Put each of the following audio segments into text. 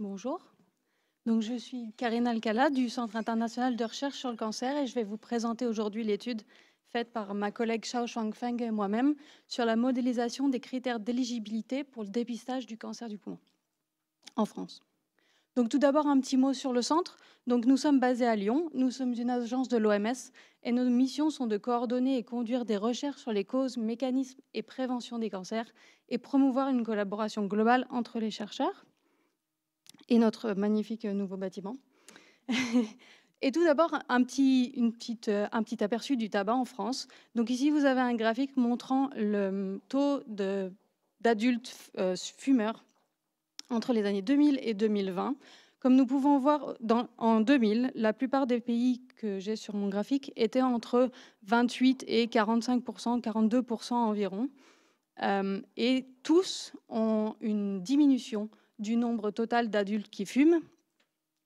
Bonjour. Donc, je suis Karine Alcala du Centre international de recherche sur le cancer et je vais vous présenter aujourd'hui l'étude faite par ma collègue Xiao Shuangfeng et moi-même sur la modélisation des critères d'éligibilité pour le dépistage du cancer du poumon en France. Donc, tout d'abord, un petit mot sur le centre. Donc, nous sommes basés à Lyon. Nous sommes une agence de l'OMS et nos missions sont de coordonner et conduire des recherches sur les causes, mécanismes et prévention des cancers et promouvoir une collaboration globale entre les chercheurs et notre magnifique nouveau bâtiment. Et tout d'abord, un petit aperçu du tabac en France. Donc ici, vous avez un graphique montrant le taux d'adultes fumeurs entre les années 2000 et 2020. Comme nous pouvons voir, en 2000, la plupart des pays que j'ai sur mon graphique étaient entre 28 et 45%, 42% environ. Et tous ont une diminution du nombre total d'adultes qui fument.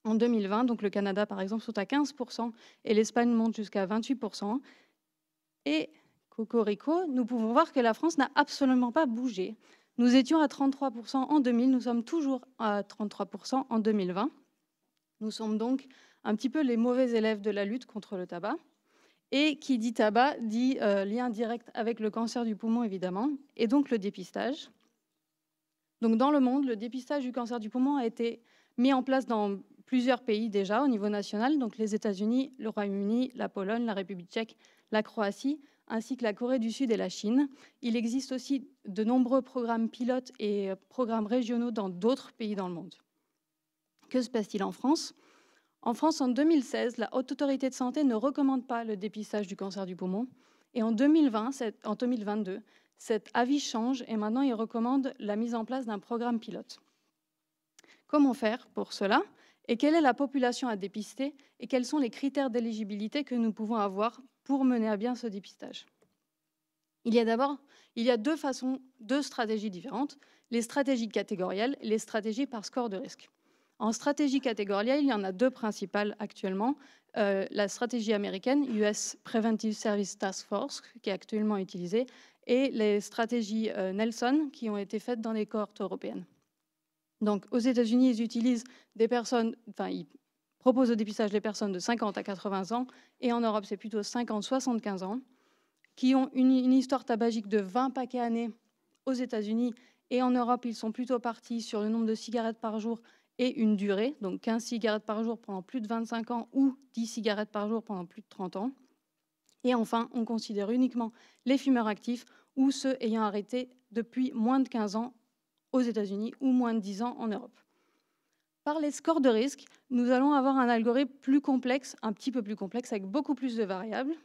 En 2020, donc le Canada, par exemple, sont à 15% et l'Espagne monte jusqu'à 28%. Et cocorico, nous pouvons voir que la France n'a absolument pas bougé. Nous étions à 33% en 2000, nous sommes toujours à 33% en 2020. Nous sommes donc un petit peu les mauvais élèves de la lutte contre le tabac. Et qui dit tabac dit lien direct avec le cancer du poumon, évidemment, et donc le dépistage. Donc dans le monde, le dépistage du cancer du poumon a été mis en place dans plusieurs pays déjà au niveau national, donc les États-Unis, le Royaume-Uni, la Pologne, la République tchèque, la Croatie, ainsi que la Corée du Sud et la Chine. Il existe aussi de nombreux programmes pilotes et programmes régionaux dans d'autres pays dans le monde. Que se passe-t-il en France ? En France, en 2016, la Haute Autorité de Santé ne recommande pas le dépistage du cancer du poumon. Et en 2022, cet avis change et maintenant il recommande la mise en place d'un programme pilote. Comment faire pour cela ? Et quelle est la population à dépister ? Et quels sont les critères d'éligibilité que nous pouvons avoir pour mener à bien ce dépistage ? Il y a deux stratégies différentes, les stratégies catégorielles et les stratégies par score de risque. En stratégie catégorielle, il y en a deux principales actuellement. La stratégie américaine, US Preventive Service Task Force, qui est actuellement utilisée, et les stratégies Nelson, qui ont été faites dans les cohortes européennes. Donc, aux États-Unis, ils proposent le dépistage des personnes de 50 à 80 ans, et en Europe, c'est plutôt 50-75 ans, qui ont une histoire tabagique de 20 paquets années aux États-Unis, et en Europe, ils sont plutôt partis sur le nombre de cigarettes par jour et une durée, donc 15 cigarettes par jour pendant plus de 25 ans ou 10 cigarettes par jour pendant plus de 30 ans. Et enfin, on considère uniquement les fumeurs actifs ou ceux ayant arrêté depuis moins de 15 ans aux États-Unis ou moins de 10 ans en Europe. Par les scores de risque, nous allons avoir un algorithme plus complexe, un petit peu plus complexe, avec beaucoup plus de variables.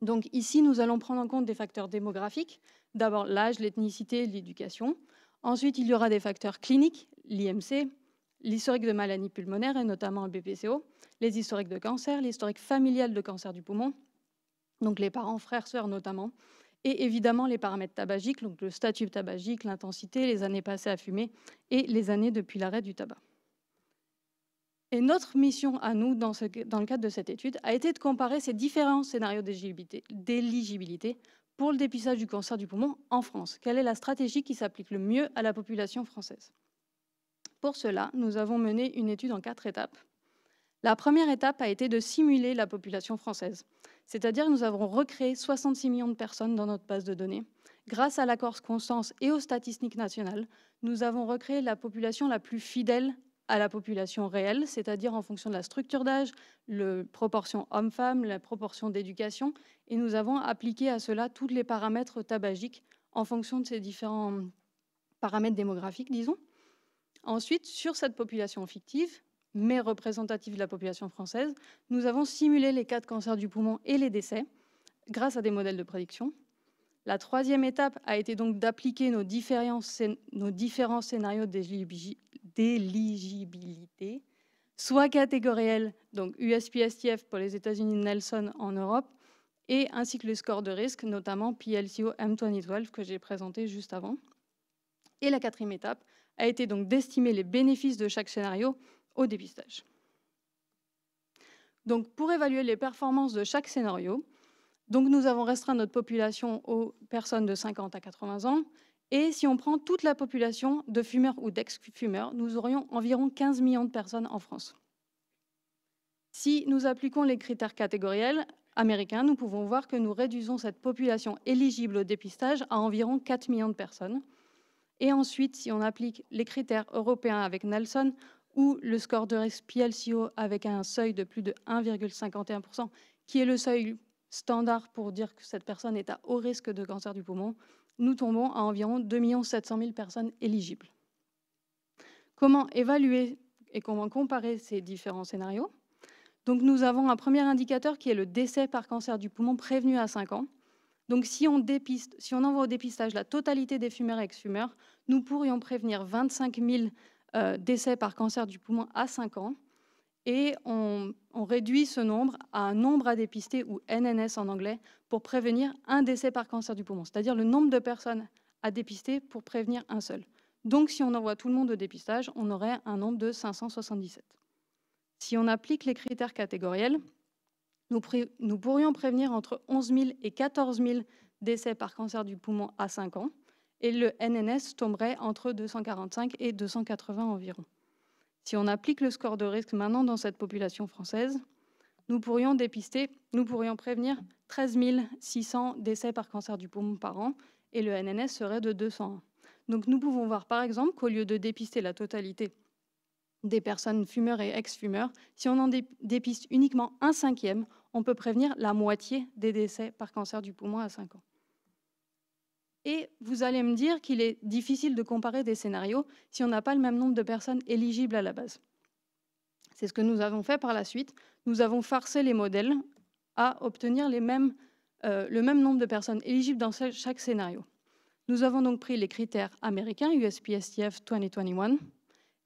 Donc ici, nous allons prendre en compte des facteurs démographiques. D'abord l'âge, l'ethnicité, l'éducation. Ensuite, il y aura des facteurs cliniques, l'IMC, l'historique de maladies pulmonaires et notamment le BPCO, les historiques de cancer, l'historique familial de cancer du poumon, donc les parents, frères, sœurs notamment, et évidemment les paramètres tabagiques, donc le statut tabagique, l'intensité, les années passées à fumer et les années depuis l'arrêt du tabac. Et notre mission à nous, dans le cadre de cette étude, a été de comparer ces différents scénarios d'éligibilité pour le dépistage du cancer du poumon en France. Quelle est la stratégie qui s'applique le mieux à la population française ? Pour cela, nous avons mené une étude en 4 étapes. La première étape a été de simuler la population française, c'est-à-dire que nous avons recréé 66 millions de personnes dans notre base de données. Grâce à l'accord Constance et aux statistiques nationales, nous avons recréé la population la plus fidèle à la population réelle, c'est-à-dire en fonction de la structure d'âge, la proportion homme-femme, la proportion d'éducation, et nous avons appliqué à cela tous les paramètres tabagiques en fonction de ces différents paramètres démographiques, disons. Ensuite, sur cette population fictive, mais représentative de la population française, nous avons simulé les cas de cancer du poumon et les décès grâce à des modèles de prédiction. La troisième étape a été donc d'appliquer nos différents scénarios d'éligibilité, soit catégoriels, donc USPSTF pour les États-Unis, Nelson en Europe, et ainsi que les scores de risque, notamment PLCO M2012 que j'ai présenté juste avant. Et la quatrième étape a été donc d'estimer les bénéfices de chaque scénario au dépistage. Donc, pour évaluer les performances de chaque scénario, donc nous avons restreint notre population aux personnes de 50 à 80 ans Et si on prend toute la population de fumeurs ou d'ex-fumeurs, nous aurions environ 15 millions de personnes en France. Si nous appliquons les critères catégoriels américains, nous pouvons voir que nous réduisons cette population éligible au dépistage à environ 4 millions de personnes. Et ensuite, si on applique les critères européens avec Nelson ou le score de risque PLCO avec un seuil de plus de 1,51%, qui est le seuil standard pour dire que cette personne est à haut risque de cancer du poumon, nous tombons à environ 2 700 000 personnes éligibles. Comment évaluer et comment comparer ces différents scénarios? Donc nous avons un premier indicateur qui est le décès par cancer du poumon prévenu à 5 ans. Donc si on envoie au dépistage la totalité des fumeurs et ex-fumeurs, nous pourrions prévenir 25 000 décès par cancer du poumon à 5 ans. Et on réduit ce nombre à un nombre à dépister, ou NNS en anglais, pour prévenir un décès par cancer du poumon, c'est-à-dire le nombre de personnes à dépister pour prévenir un seul. Donc si on envoie tout le monde au dépistage, on aurait un nombre de 577. Si on applique les critères catégoriels, nous pourrions prévenir entre 11 000 et 14 000 décès par cancer du poumon à 5 ans, et le NNS tomberait entre 245 et 280 environ. Si on applique le score de risque maintenant dans cette population française, nous pourrions prévenir 13 600 décès par cancer du poumon par an, et le NNS serait de 201. Donc nous pouvons voir par exemple qu'au lieu de dépister la totalité des personnes fumeurs et ex-fumeurs, si on en dépiste uniquement 1/5, on peut prévenir la moitié des décès par cancer du poumon à 5 ans. Et vous allez me dire qu'il est difficile de comparer des scénarios si on n'a pas le même nombre de personnes éligibles à la base. C'est ce que nous avons fait par la suite. Nous avons farcé les modèles à obtenir le même nombre de personnes éligibles dans chaque scénario. Nous avons donc pris les critères américains, USPSTF 2021,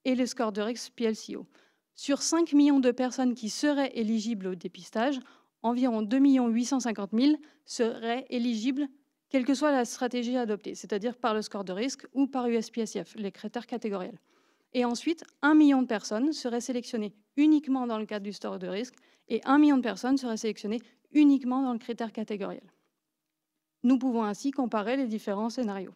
et le score de risque PLCO. Sur 5 millions de personnes qui seraient éligibles au dépistage, environ 2 850 000 seraient éligibles, quelle que soit la stratégie adoptée, c'est-à-dire par le score de risque ou par USPSTF, les critères catégoriels. Et ensuite, 1 million de personnes seraient sélectionnées uniquement dans le cadre du score de risque et 1 million de personnes seraient sélectionnées uniquement dans le critère catégoriel. Nous pouvons ainsi comparer les différents scénarios.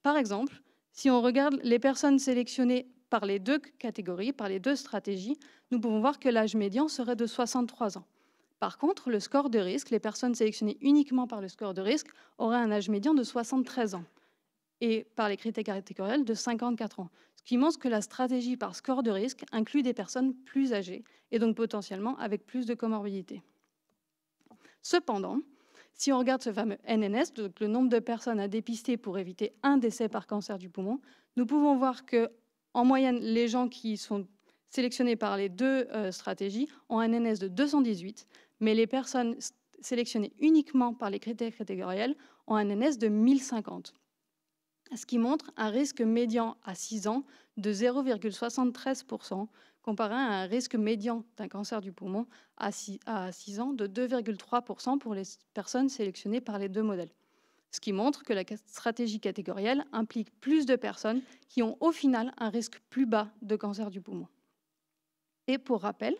Par exemple, si on regarde les personnes sélectionnées par les deux catégories, par les deux stratégies, nous pouvons voir que l'âge médian serait de 63 ans. Par contre, le score de risque, les personnes sélectionnées uniquement par le score de risque, auraient un âge médian de 73 ans et par les critères catégoriels de 54 ans. Ce qui montre que la stratégie par score de risque inclut des personnes plus âgées et donc potentiellement avec plus de comorbidités. Cependant, si on regarde ce fameux NNS, donc le nombre de personnes à dépister pour éviter un décès par cancer du poumon, nous pouvons voir que, en moyenne, les gens qui sont sélectionnés par les deux stratégies ont un NNS de 218, mais les personnes sélectionnées uniquement par les critères catégoriels ont un NNS de 1050, ce qui montre un risque médian à 6 ans de 0,73%, comparé à un risque médian d'un cancer du poumon à 6 ans de 2,3% pour les personnes sélectionnées par les deux modèles. Ce qui montre que la stratégie catégorielle implique plus de personnes qui ont au final un risque plus bas de cancer du poumon. Et pour rappel,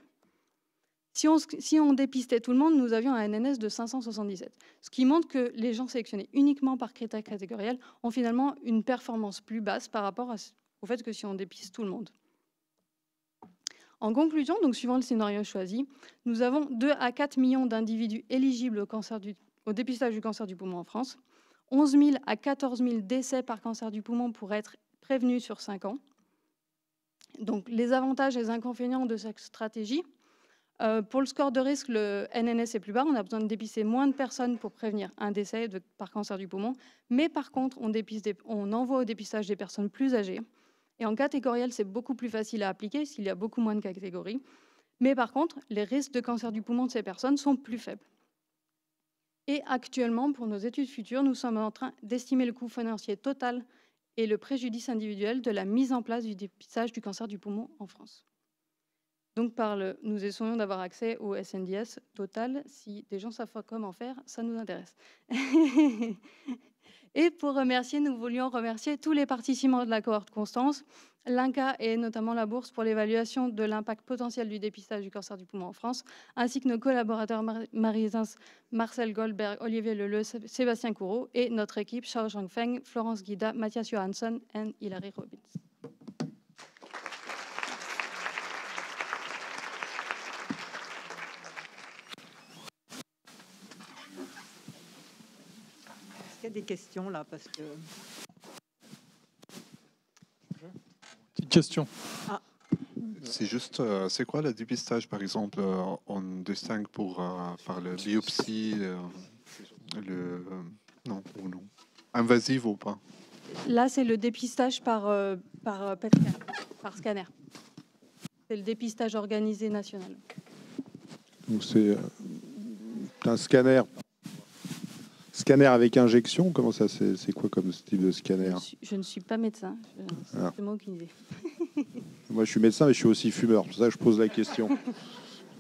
si on dépistait tout le monde, nous avions un NNS de 577, ce qui montre que les gens sélectionnés uniquement par critères catégoriels ont finalement une performance plus basse par rapport au fait que si on dépiste tout le monde. En conclusion, donc suivant le scénario choisi, nous avons 2 à 4 millions d'individus éligibles au dépistage du cancer du poumon en France, 11 000 à 14 000 décès par cancer du poumon pour être prévenus sur 5 ans. Donc les avantages et les inconvénients de cette stratégie. Pour le score de risque, le NNS est plus bas. On a besoin de dépister moins de personnes pour prévenir un décès par cancer du poumon. Mais par contre, on envoie au dépistage des personnes plus âgées. Et en catégoriel, c'est beaucoup plus facile à appliquer s'il y a beaucoup moins de catégories. Mais par contre, les risques de cancer du poumon de ces personnes sont plus faibles. Et actuellement, pour nos études futures, nous sommes en train d'estimer le coût financier total et le préjudice individuel de la mise en place du dépistage du cancer du poumon en France. Donc, nous essayons d'avoir accès au SNDS total. Si des gens savent comment faire, ça nous intéresse. Et pour remercier, nous voulions remercier tous les participants de la cohorte Constance, l'INCa et notamment la bourse pour l'évaluation de l'impact potentiel du dépistage du cancer du poumon en France, ainsi que nos collaborateurs Marie-Zins, Marcel Goldberg, Olivier Leleu, Sébastien Courreau et notre équipe Shao Zhangfeng, Florence Guida, Mathias Johansson et Hilary Robbins. Est-ce qu'il y a des questions là parce que... Petite question. Ah. C'est juste, c'est quoi le dépistage, par exemple, on distingue par la biopsie, non, ou non, invasive ou pas? Là, c'est le dépistage par PET scan, par scanner. C'est le dépistage organisé national. Donc c'est un scanner. Scanner avec injection, comment ça, c'est quoi comme type de scanner? Je ne suis pas médecin, je n'ai aucune idée. Moi, je suis médecin, mais je suis aussi fumeur. C'est pour ça que je pose la question.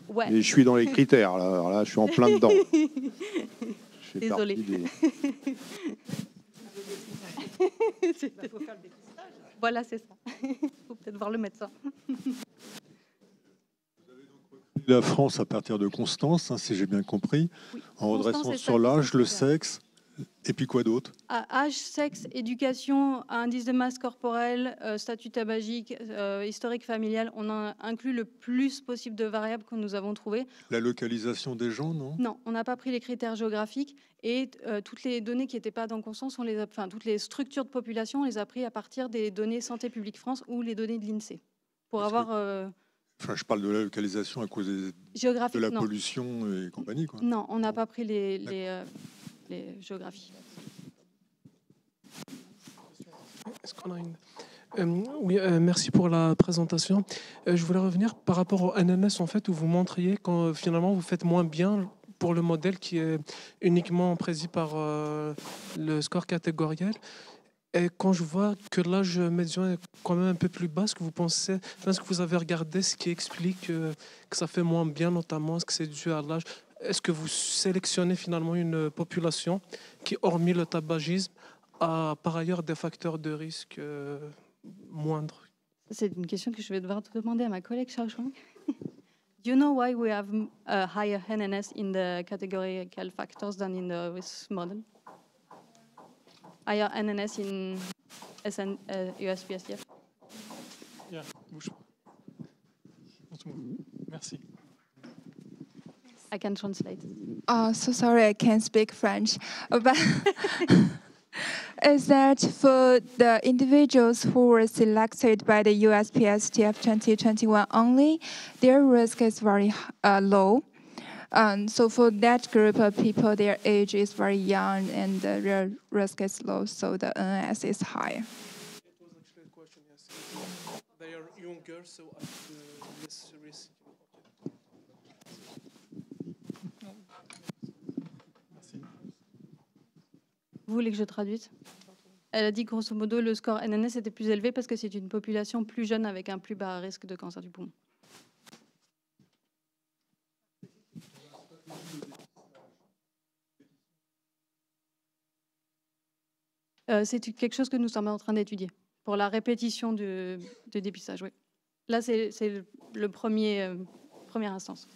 Ouais. Et je suis dans les critères. Là, alors là, je suis en plein dedans. Désolée. Il faut faire le dépistage. Voilà, c'est ça. Il faut peut-être voir le médecin. La France à partir de Constance, si j'ai bien compris, Oui. en redressant sur l'âge, le sexe, et puis quoi d'autre? Âge, sexe, éducation, indice de masse corporelle, statut tabagique, historique familial, on a inclus le plus possible de variables que nous avons trouvées. La localisation des gens, non? Non, on n'a pas pris les critères géographiques et toutes les données qui n'étaient pas dans Constance, toutes les structures de population, on les a pris à partir des données Santé publique France ou les données de l'INSEE. Pour avoir... je parle de la localisation à cause de la pollution et compagnie, quoi. Non, on n'a pas pris les géographies. Est-ce qu'on a une... oui, merci pour la présentation. Je voulais revenir par rapport au NNS, en fait, où vous montriez quand finalement vous faites moins bien pour le modèle qui est uniquement prédit par le score catégoriel. Et quand je vois que l'âge médian est quand même un peu plus bas, est-ce que vous pensez, est-ce que vous avez regardé ce qui explique que ça fait moins bien, notamment, est-ce que c'est dû à l'âge? Est-ce que vous sélectionnez finalement une population qui, hormis le tabagisme, a par ailleurs des facteurs de risque moindres? C'est une question que je vais devoir demander à ma collègue Shao Shuang. Do you know why we have a higher NNS in the categorical factors than in the risk model? Higher NNS in USPSTF? Yeah, bouge pas. Merci. I can translate. So sorry, I can't speak French. But is that for the individuals who were selected by the USPSTF 2021 only, their risk is very low. So for that group of people, their age is very young and their risk is low, so the NNS is higher. It was actually a question, yes. They are younger, so less risk. Vous voulez que je traduise? Elle a dit grosso modo le score NNS était plus élevé parce que c'est une population plus jeune avec un plus bas risque de cancer du poumon. C'est quelque chose que nous sommes en train d'étudier pour la répétition de dépistage. Oui. Là, c'est le première instance.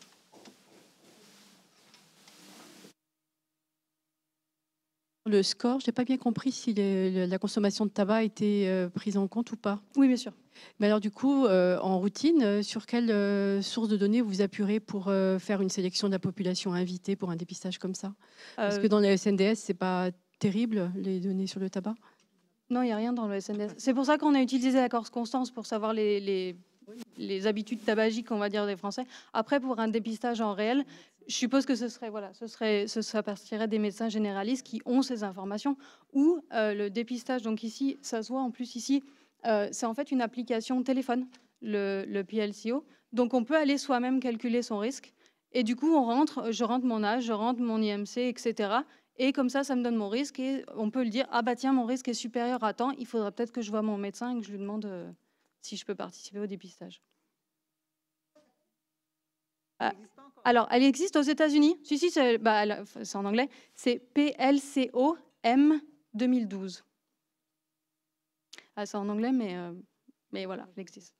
Le score, je n'ai pas bien compris si la consommation de tabac était prise en compte ou pas. Oui, bien sûr. Mais alors du coup, en routine, sur quelle source de données vous appuyez pour faire une sélection de la population invitée pour un dépistage comme ça? Parce que dans le SNDS, ce n'est pas terrible, les données sur le tabac? Non, il n'y a rien dans le SNDS. C'est pour ça qu'on a utilisé la cohorte Constance pour savoir les habitudes tabagiques, on va dire, des Français. Après, pour un dépistage en réel, je suppose que ça partirait des médecins généralistes qui ont ces informations. Ou le dépistage, donc ici, ça se voit en plus ici, c'est en fait une application téléphone, le PLCO. Donc on peut aller soi-même calculer son risque. Et du coup, je rentre mon âge, je rentre mon IMC, etc. Et comme ça me donne mon risque. Et on peut le dire, ah bah tiens, mon risque est supérieur à tant, il faudrait peut-être que je voie mon médecin et que je lui demande si je peux participer au dépistage. Alors, elle existe aux États-Unis. Si, c'est en anglais. C'est PLCO-M 2012. Ah, c'est en anglais, mais voilà, il existe.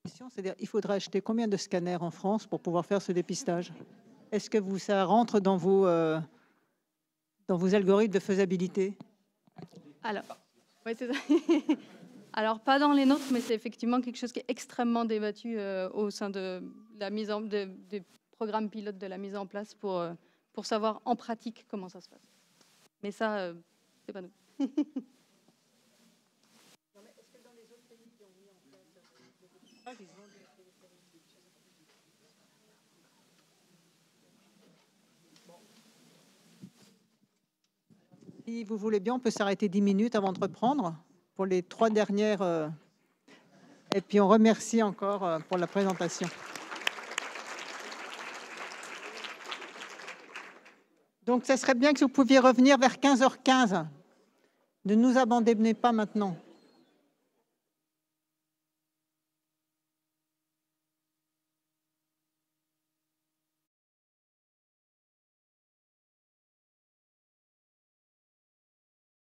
C'est-à-dire, il faudrait acheter combien de scanners en France pour pouvoir faire ce dépistage? Est-ce que ça rentre dans vos algorithmes de faisabilité? Alors, ouais, c'est ça. Alors, pas dans les nôtres, mais c'est effectivement quelque chose qui est extrêmement débattu au sein de la mise en des programmes pilotes de la mise en place pour savoir en pratique comment ça se passe. Mais ça, c'est pas nous. Si vous voulez bien, on peut s'arrêter 10 minutes avant de reprendre pour les 3 dernières. Et puis on remercie encore pour la présentation. Donc, ça serait bien que vous pouviez revenir vers 15h15. Ne nous abandonnez pas maintenant.